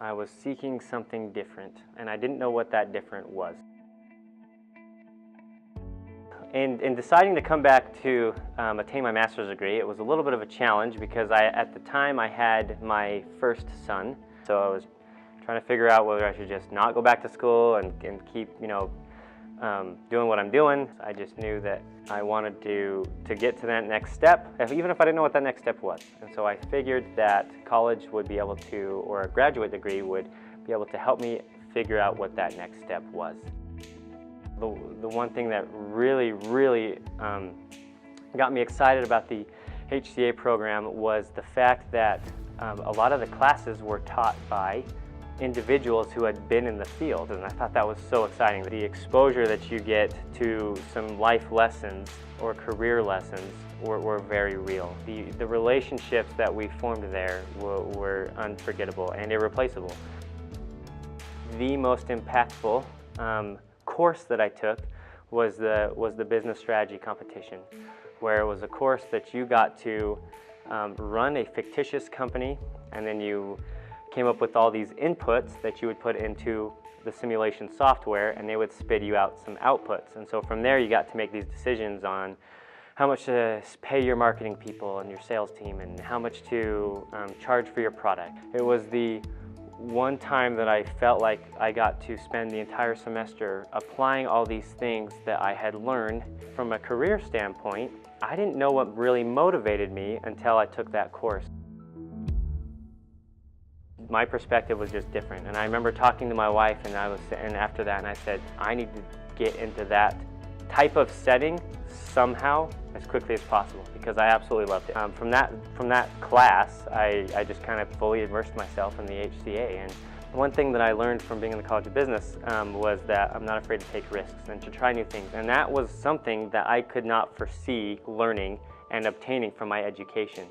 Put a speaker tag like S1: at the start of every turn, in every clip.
S1: I was seeking something different, and I didn't know what that different was. In deciding to come back to attain my master's degree, it was a little bit of a challenge because at the time I had my first son, so I was trying to figure out whether I should just not go back to school and keep, doing what I'm doing. I just knew that I wanted to get to that next step, even if I didn't know what that next step was. And so I figured that college would be able to, or a graduate degree would be able to help me figure out what that next step was. The one thing that really got me excited about the HCA program was the fact that a lot of the classes were taught by individuals who had been in the field, and I thought that was so exciting. The exposure that you get to some life lessons or career lessons were very real. The relationships that we formed there were unforgettable and irreplaceable. The most impactful course that I took was the business strategy competition, where it was a course that you got to run a fictitious company, and then you came up with all these inputs that you would put into the simulation software, and they would spit you out some outputs. And so from there you got to make these decisions on how much to pay your marketing people and your sales team, and how much to charge for your product. It was the one time that I felt like I got to spend the entire semester applying all these things that I had learned. From a career standpoint, I didn't know what really motivated me until I took that course. My perspective was just different, and I remember talking to my wife, and after that, and I said, I need to get into that type of setting somehow as quickly as possible, because I absolutely loved it. From that class, I just kind of fully immersed myself in the HCA. And one thing that I learned from being in the College of Business was that I'm not afraid to take risks and to try new things. And that was something that I could not foresee learning and obtaining from my education.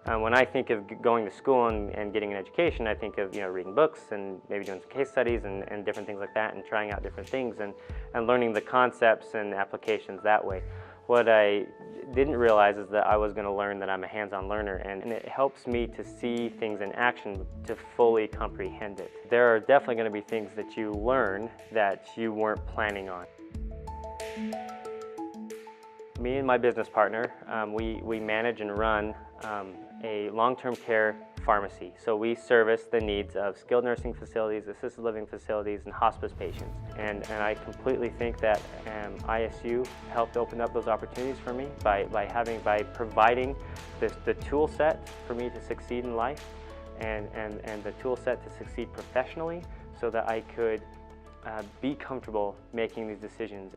S1: When I think of going to school and getting an education, I think of reading books and maybe doing some case studies and different things like that, and trying out different things and learning the concepts and applications that way. What I didn't realize is that I was going to learn that I'm a hands-on learner, and it helps me to see things in action to fully comprehend it. There are definitely going to be things that you learn that you weren't planning on. Me and my business partner, we manage and run a long-term care pharmacy. So we service the needs of skilled nursing facilities, assisted living facilities, and hospice patients. And I completely think that ISU helped open up those opportunities for me by providing the tool set for me to succeed in life, and the tool set to succeed professionally, so that I could be comfortable making these decisions.